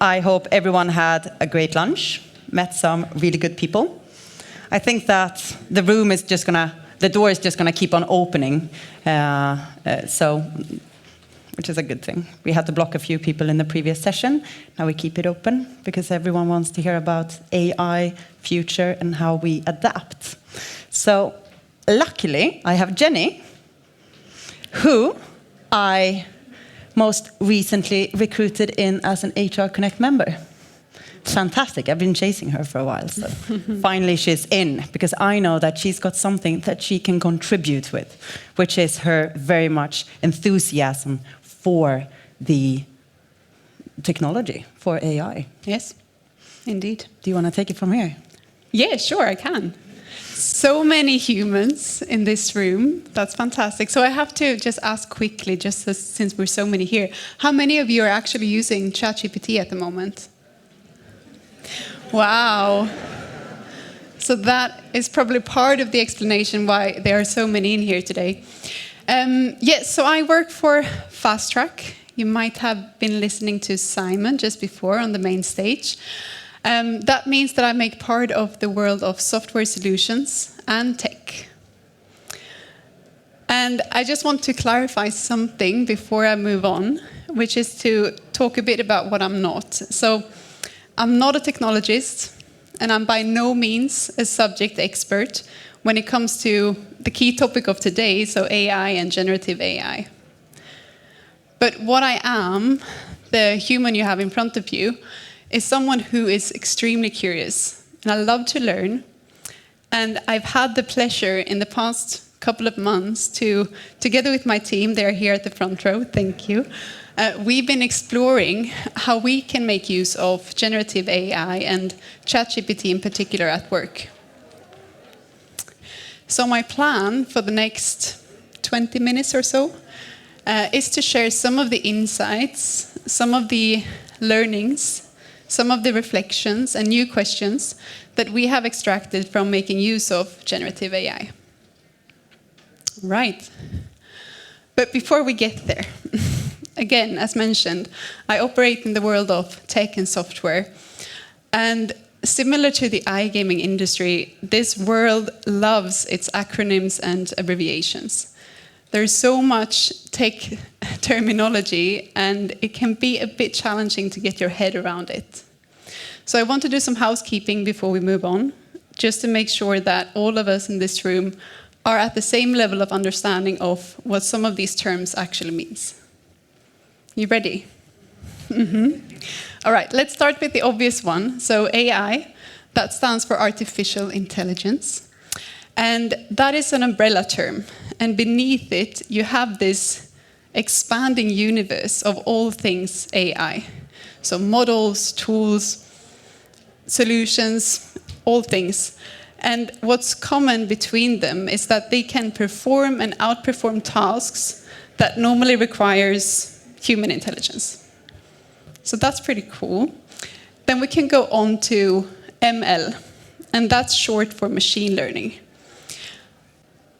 I hope everyone had a great lunch, met some really good people. I think that the door is just gonna keep on opening, which is a good thing. We had to block a few people in the previous session. Now we keep it open because everyone wants to hear about AI, future, and how we adapt. So luckily, I have Jenny, who I most recently recruited in as an HR Connect member. Fantastic. I've been chasing her for a while, so finally she's in, because I know that she's got something that she can contribute with, which is her very much enthusiasm for the technology, for AI. Yes, indeed. Do you want to take it from here? Yeah, sure, I can. So many humans in this room. That's fantastic. So I have to just ask quickly, since we're so many here, how many of you are actually using ChatGPT at the moment? Wow. So that is probably part of the explanation why there are so many in here today. Yes, so I work for Fast Track. You might have been listening to Simon just before on the main stage. That means that I make part of the world of software solutions and tech. And I just want to clarify something before I move on, which is to talk a bit about what I'm not. So I'm not a technologist, and I'm by no means a subject expert when it comes to the key topic of today, so AI and generative AI. But what I am, the human you have in front of you, is someone who is extremely curious, and I love to learn. And I've had the pleasure in the past couple of months to, together with my team, they're here at the front row, thank you, we've been exploring how we can make use of generative AI and ChatGPT in particular at work. So my plan for the next 20 minutes or so is to share some of the insights, some of the learnings, some of the reflections and new questions that we have extracted from making use of generative AI. Right. But before we get there, again, as mentioned, I operate in the world of tech and software. And similar to the iGaming industry, this world loves its acronyms and abbreviations. There's so much tech terminology, and it can be a bit challenging to get your head around it. So I want to do some housekeeping before we move on, just to make sure that all of us in this room are at the same level of understanding of what some of these terms actually means. You ready? All right, let's start with the obvious one. So AI, that stands for artificial intelligence. And that is an umbrella term. And beneath it, you have this expanding universe of all things AI. So models, tools, solutions, all things. And what's common between them is that they can perform and outperform tasks that normally requires human intelligence. So that's pretty cool. Then we can go on to ML, and that's short for machine learning.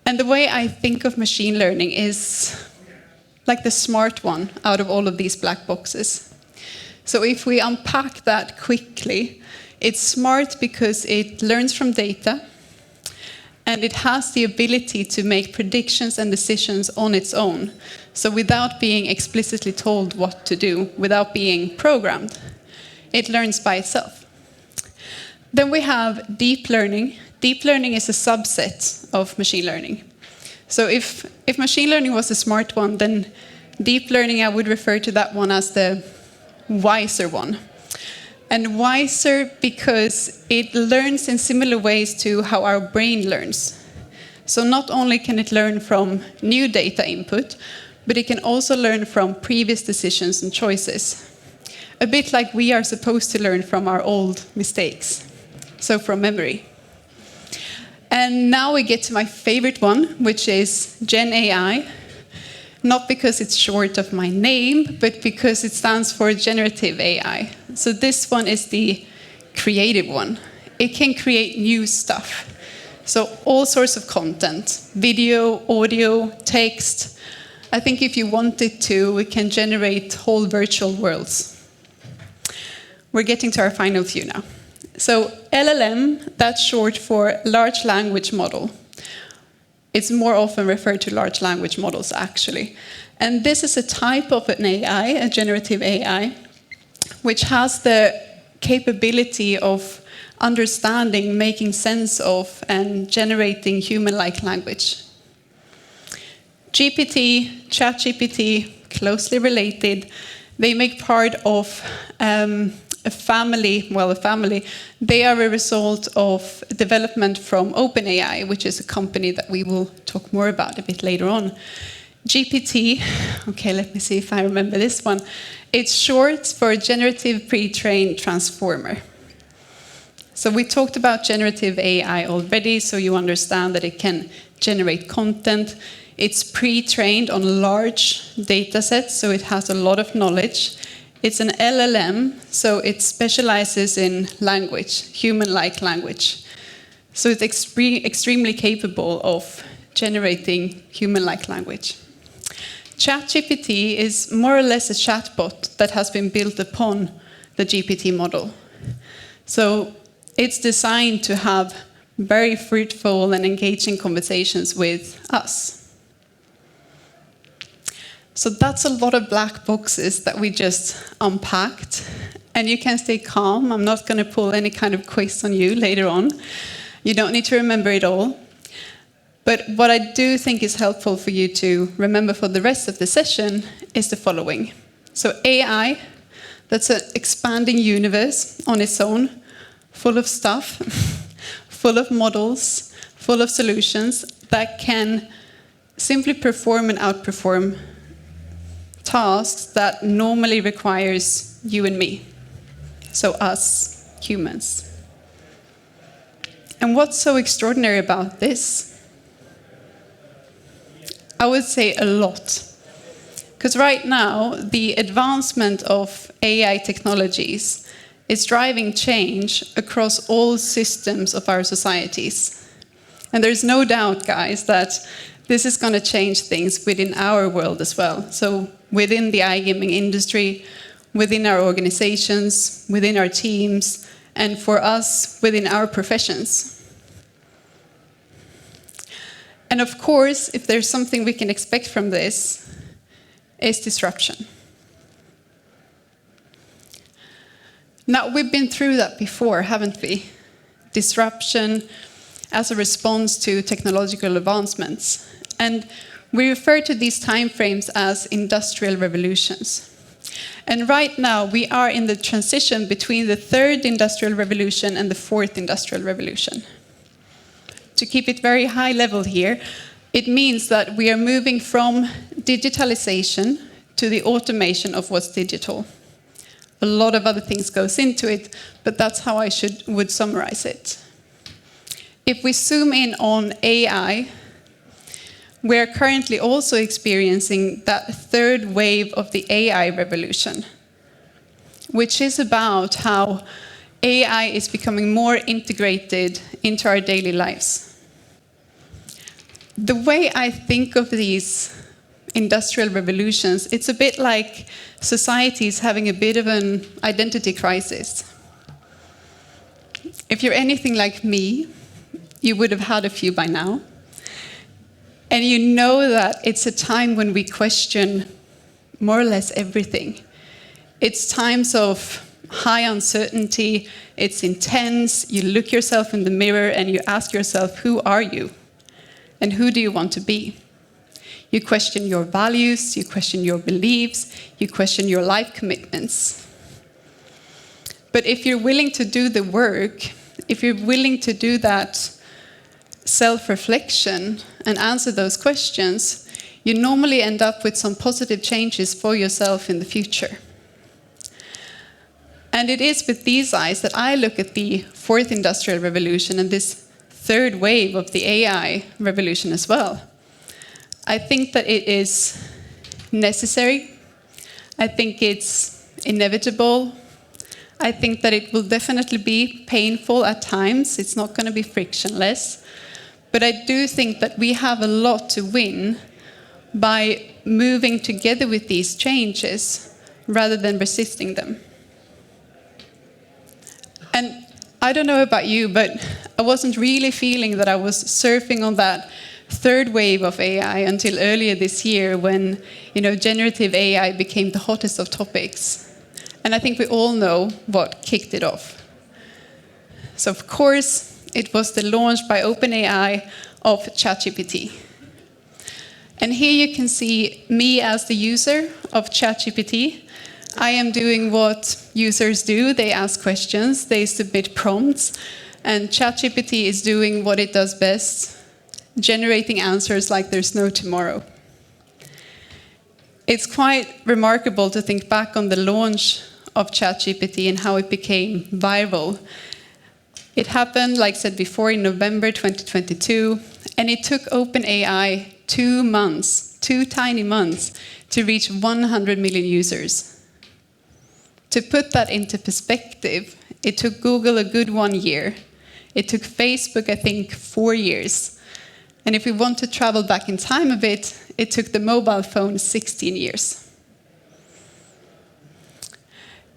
And the way I think of machine learning is like the smart one out of all of these black boxes. So if we unpack that quickly, it's smart because it learns from data, and it has the ability to make predictions and decisions on its own. So without being explicitly told what to do, without being programmed, it learns by itself. Then we have deep learning. Deep learning is a subset of machine learning. So if machine learning was a smart one, then deep learning, I would refer to that one as the wiser one. And wiser because it learns in similar ways to how our brain learns. So not only can it learn from new data input, but it can also learn from previous decisions and choices. A bit like we are supposed to learn from our old mistakes, so from memory. And now we get to my favorite one, which is Gen AI. Not because it's short of my name, but because it stands for generative AI. So this one is the creative one. It can create new stuff. So all sorts of content, video, audio, text. I think if you wanted to, we can generate whole virtual worlds. we're getting to our final few now. So LLM, that's short for large language model. It's more often referred to large language models, actually. And this is a type of an AI, a generative AI, which has the capability of understanding, making sense of, and generating human-like language. GPT, ChatGPT, closely related. They make part of a family. They are a result of development from OpenAI, which is a company that we will talk more about a bit later on. GPT, okay, let me see if I remember this one. It's short for Generative Pre-trained Transformer. So we talked about generative AI already, so you understand that it can generate content. It's pre-trained on large data sets, so it has a lot of knowledge. It's an LLM, so it specializes in language, human-like language. So it's extremely capable of generating human-like language. ChatGPT is more or less a chatbot that has been built upon the GPT model. So it's designed to have very fruitful and engaging conversations with us. So that's a lot of black boxes that we just unpacked. And you can stay calm. I'm not going to pull any kind of quiz on you later on. You don't need to remember it all. But what I do think is helpful for you to remember for the rest of the session is the following. So AI, that's an expanding universe on its own, full of stuff, full of models, full of solutions that can simply perform and outperform tasks that normally requires you and me, so us, humans. And what's so extraordinary about this? I would say a lot. Because right now, the advancement of AI technologies is driving change across all systems of our societies. And there's no doubt, guys, that this is going to change things within our world as well. So within the iGaming industry, within our organizations, within our teams, and for us, within our professions. And of course, if there's something we can expect from this, is disruption. Now, we've been through that before, haven't we? Disruption as a response to technological advancements. And we refer to these time frames as industrial revolutions. And right now, we are in the transition between the third industrial revolution and the fourth industrial revolution. To keep it very high level here, it means that we are moving from digitalization to the automation of what's digital. A lot of other things goes into it, but that's how I would summarize it. If we zoom in on AI, we're currently also experiencing that third wave of the AI revolution, which is about how AI is becoming more integrated into our daily lives. The way I think of these industrial revolutions, it's a bit like societies having a bit of an identity crisis. If you're anything like me, you would have had a few by now. And you know that it's a time when we question more or less everything. It's times of high uncertainty, it's intense, you look yourself in the mirror and you ask yourself, who are you? And who do you want to be? You question your values, you question your beliefs, you question your life commitments. But if you're willing to do the work, if you're willing to do that self-reflection and answer those questions, you normally end up with some positive changes for yourself in the future. And it is with these eyes that I look at the fourth industrial revolution and this third wave of the AI revolution as well. I think that it is necessary. I think it's inevitable. I think that it will definitely be painful at times. It's not going to be frictionless. But I do think that we have a lot to win by moving together with these changes rather than resisting them. And I don't know about you, but I wasn't really feeling that I was surfing on that third wave of AI until earlier this year when, generative AI became the hottest of topics. And I think we all know what kicked it off. So of course, it was the launch by OpenAI of ChatGPT. And here you can see me as the user of ChatGPT. I am doing what users do. They ask questions, they submit prompts, and ChatGPT is doing what it does best, generating answers like there's no tomorrow. It's quite remarkable to think back on the launch of ChatGPT and how it became viral. It happened, like I said before, in November 2022, and it took OpenAI 2 months, 2 tiny months, to reach 100 million users. To put that into perspective, it took Google a good 1 year. It took Facebook, I think, 4 years. And if we want to travel back in time a bit, it took the mobile phone 16 years.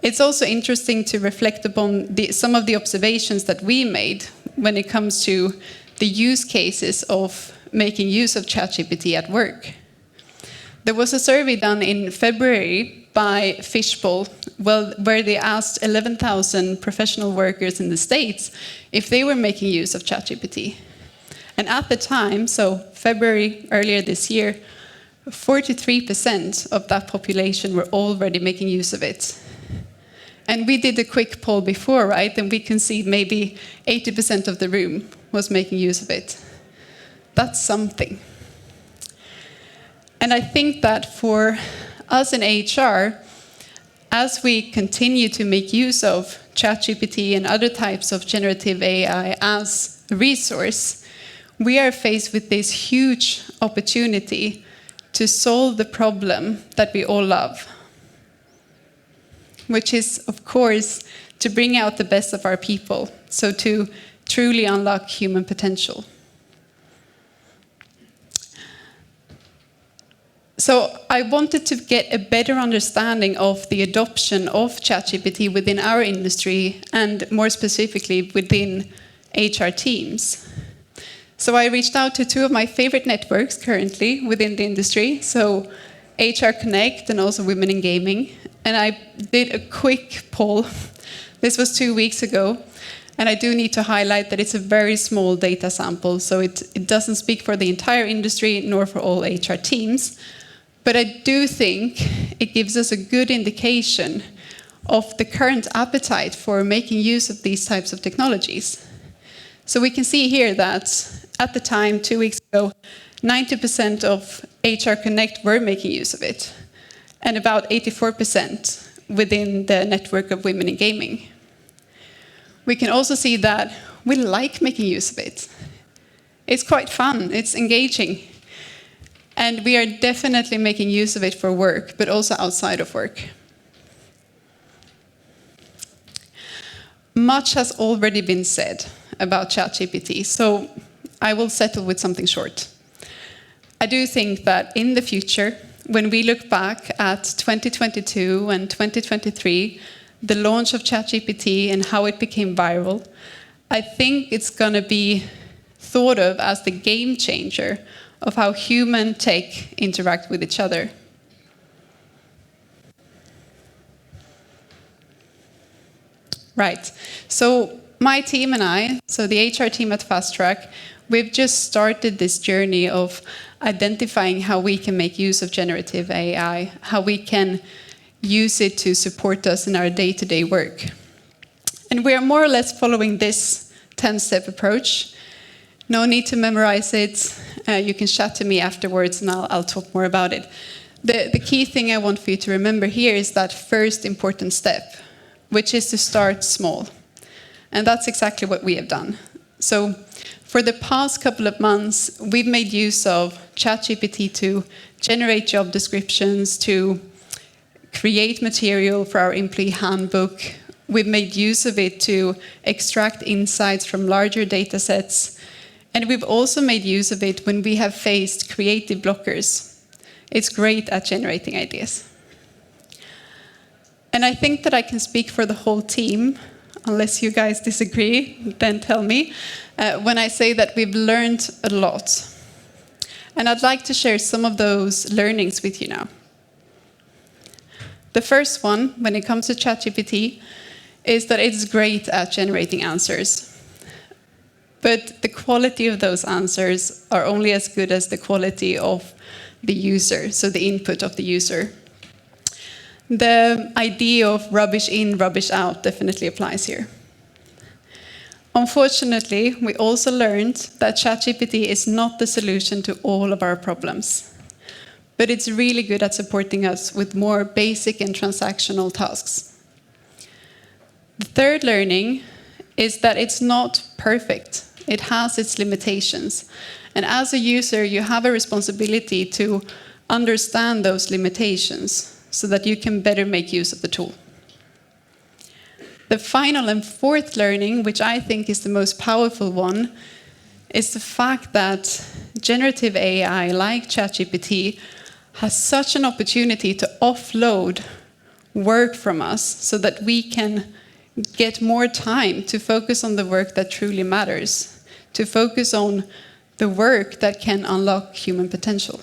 It's also interesting to reflect upon some of the observations that we made when it comes to the use cases of making use of ChatGPT at work. There was a survey done in February by Fishbowl, where they asked 11,000 professional workers in the States if they were making use of ChatGPT. And at the time, so February earlier this year, 43% of that population were already making use of it. And we did a quick poll before, right? And we can see maybe 80% of the room was making use of it. That's something. And I think that for us in HR, as we continue to make use of ChatGPT and other types of generative AI as a resource, we are faced with this huge opportunity to solve the problem that we all love, which is, of course, to bring out the best of our people, so to truly unlock human potential. So I wanted to get a better understanding of the adoption of ChatGPT within our industry, and more specifically within HR teams. So I reached out to 2 of my favorite networks currently within the industry, so HR Connect and also Women in Gaming. And I did a quick poll. This was 2 weeks ago. And I do need to highlight that it's a very small data sample, so it doesn't speak for the entire industry nor for all HR teams. But I do think it gives us a good indication of the current appetite for making use of these types of technologies. So we can see here that at the time, 2 weeks ago, 90% of HR Connect were making use of it, and about 84% within the network of Women in Gaming. We can also see that we like making use of it. It's quite fun, it's engaging. And we are definitely making use of it for work, but also outside of work. Much has already been said about ChatGPT, so I will settle with something short. I do think that in the future, when we look back at 2022 and 2023, the launch of ChatGPT and how it became viral, I think it's going to be thought of as the game changer of how human tech interact with each other. Right, so my team and I, so the HR team at Fast Track, we've just started this journey of identifying how we can make use of generative AI, how we can use it to support us in our day-to-day work. And we are more or less following this 10-step approach. No need to memorize it. You can chat to me afterwards and I'll talk more about it. The key thing I want for you to remember here is that first important step, which is to start small. And that's exactly what we have done. So for the past couple of months, we've made use of ChatGPT to generate job descriptions, to create material for our employee handbook. We've made use of it to extract insights from larger data sets. And we've also made use of it when we have faced creative blockers. It's great at generating ideas. And I think that I can speak for the whole team unless you guys disagree, then tell me, when I say that we've learned a lot. And I'd like to share some of those learnings with you now. The first one, when it comes to ChatGPT, is that it's great at generating answers. But the quality of those answers are only as good as the quality of the user, so the input of the user. The idea of rubbish in, rubbish out definitely applies here. Unfortunately, we also learned that ChatGPT is not the solution to all of our problems, but it's really good at supporting us with more basic and transactional tasks. The third learning is that it's not perfect. It has its limitations. And as a user, you have a responsibility to understand those limitations so that you can better make use of the tool. The final and fourth learning, which I think is the most powerful one, is the fact that generative AI, like ChatGPT, has such an opportunity to offload work from us so that we can get more time to focus on the work that truly matters, to focus on the work that can unlock human potential.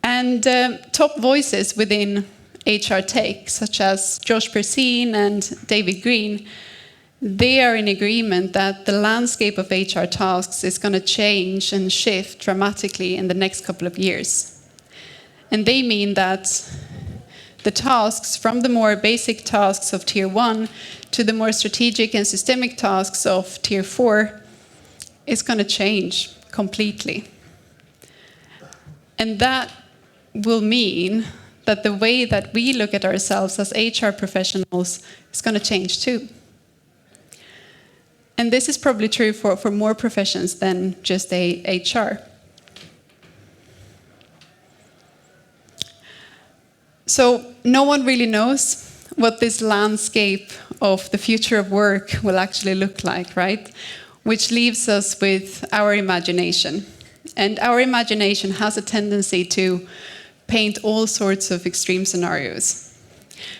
And top voices within HR tech, such as Josh Persine and David Green, they are in agreement that the landscape of HR tasks is going to change and shift dramatically in the next couple of years. And they mean that the tasks, from the more basic tasks of Tier 1 to the more strategic and systemic tasks of Tier 4, is going to change completely. And that will mean that the way that we look at ourselves as HR professionals is going to change too. And this is probably true for more professions than just HR. So no one really knows what this landscape of the future of work will actually look like, right? Which leaves us with our imagination. And our imagination has a tendency to paint all sorts of extreme scenarios.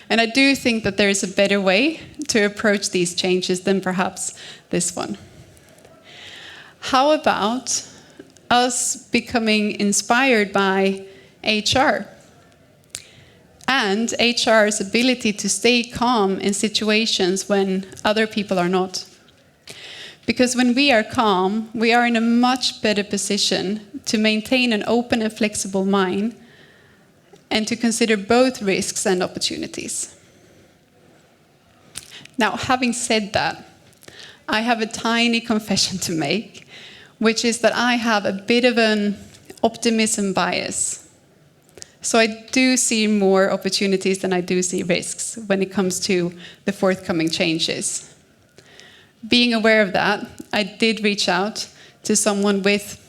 And I do think that there is a better way to approach these changes than perhaps this one. How about us becoming inspired by HR? And HR's ability to stay calm in situations when other people are not. Because when we are calm, we are in a much better position to maintain an open and flexible mind and to consider both risks and opportunities. Now, having said that, I have a tiny confession to make, which is that I have a bit of an optimism bias. So I do see more opportunities than I do see risks when it comes to the forthcoming changes. Being aware of that, I did reach out to someone with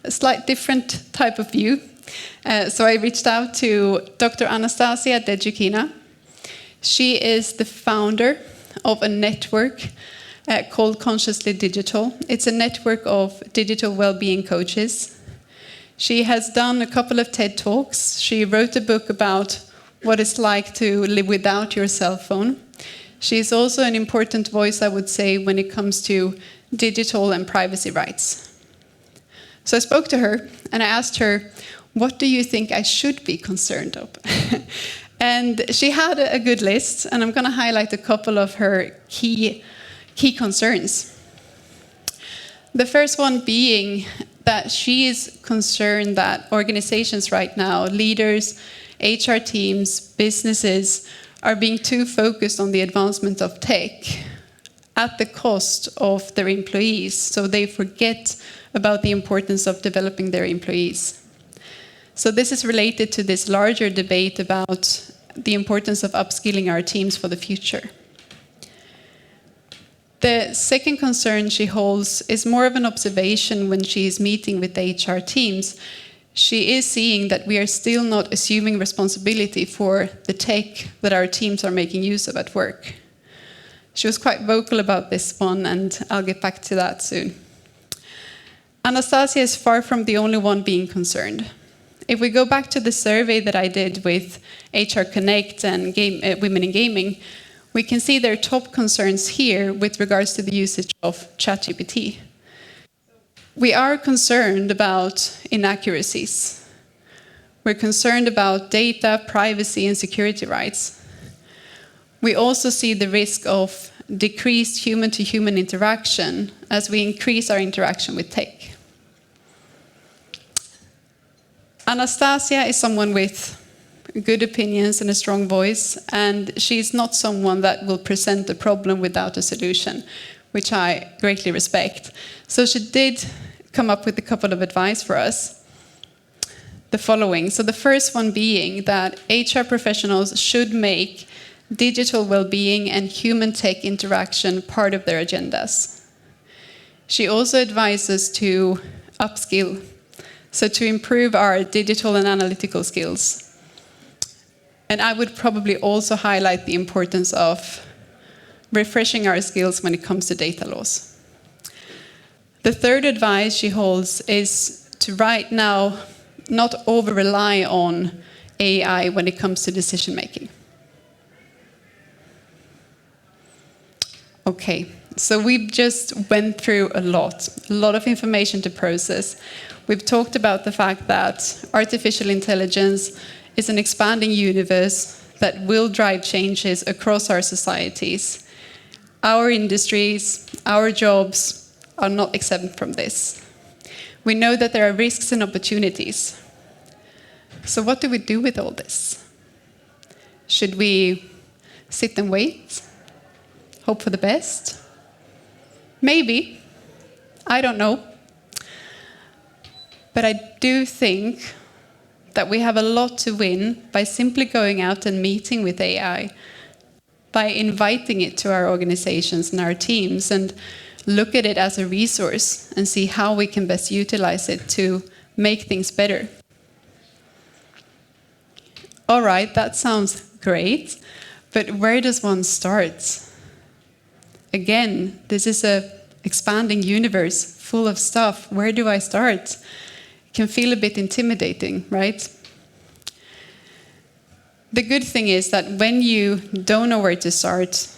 a slight different type of view. So I reached out to Dr. Anastasia Dejukina. She is the founder of a network called Consciously Digital. It's a network of digital well-being coaches. She has done a couple of TED Talks. She wrote a book about what it's like to live without your cell phone. She's also an important voice, I would say, when it comes to digital and privacy rights. So I spoke to her and I asked her, what do you think I should be concerned of? And she had a good list, and I'm going to highlight a couple of her key concerns. The first one being that she is concerned that organizations right now, leaders, HR teams, businesses, are being too focused on the advancement of tech at the cost of their employees, so they forget about the importance of developing their employees. So this is related to this larger debate about the importance of upskilling our teams for the future. The second concern she holds is more of an observation when she is meeting with the HR teams. She is seeing that we are still not assuming responsibility for the tech that our teams are making use of at work. She was quite vocal about this one, and I'll get back to that soon. Anastasia is far from the only one being concerned. If we go back to the survey that I did with HR Connect and Women in Gaming, we can see their top concerns here with regards to the usage of ChatGPT. We are concerned about inaccuracies. We're concerned about data, privacy, and security rights. We also see the risk of decreased human-to-human interaction as we increase our interaction with tech. Anastasia is someone with good opinions and a strong voice, and she's not someone that will present a problem without a solution, which I greatly respect. So she did come up with a couple of advice for us. The following. So the first one being that HR professionals should make digital well-being and human-tech interaction part of their agendas. She also advises to upskill, so to improve our digital and analytical skills. And I would probably also highlight the importance of refreshing our skills when it comes to data laws. The third advice she holds is to right now not over-rely on AI when it comes to decision-making. Okay, so we've just went through a lot of information to process. We've talked about the fact that artificial intelligence is an expanding universe that will drive changes across our societies. Our industries, our jobs are not exempt from this. We know that there are risks and opportunities. So what do we do with all this? Should we sit and wait? Hope for the best? Maybe. I don't know. But I do think that we have a lot to win by simply going out and meeting with AI, by inviting it to our organizations and our teams and look at it as a resource and see how we can best utilize it to make things better. All right, that sounds great, but where does one start? Again, this is an expanding universe full of stuff. Where do I start? It can feel a bit intimidating, right? The good thing is that when you don't know where to start,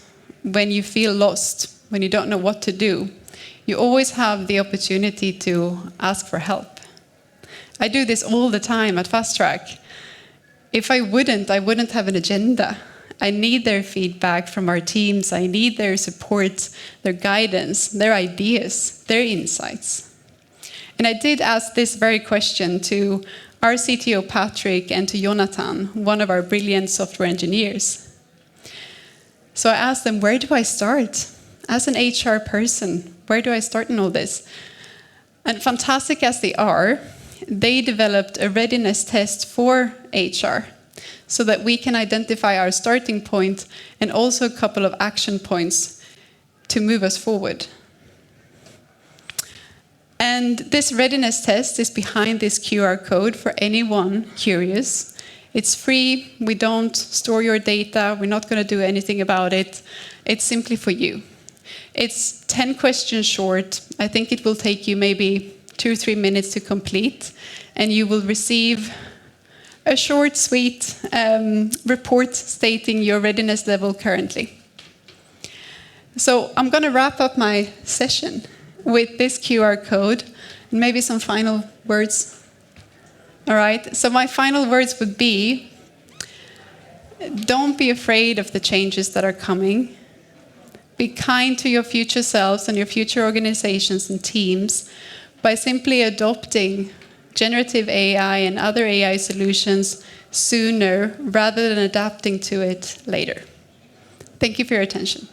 when you feel lost, when you don't know what to do, you always have the opportunity to ask for help. I do this all the time at Fast Track. If I wouldn't have an agenda. I need their feedback from our teams. I need their support, their guidance, their ideas, their insights. And I did ask this very question to our CTO, Patrick, and to Jonathan, one of our brilliant software engineers. So I asked them, where do I start? As an HR person, where do I start in all this? And fantastic as they are, they developed a readiness test for HR, so that we can identify our starting point and also a couple of action points to move us forward. And this readiness test is behind this QR code for anyone curious. It's free. We don't store your data. We're not going to do anything about it. It's simply for you. It's 10 questions short. I think it will take you maybe 2 or 3 minutes to complete, and you will receive a short, sweet report stating your readiness level currently. So I'm going to wrap up my session with this QR code and maybe some final words. All right, so my final words would be, don't be afraid of the changes that are coming. Be kind to your future selves and your future organizations and teams by simply adopting generative AI and other AI solutions sooner rather than adapting to it later. Thank you for your attention.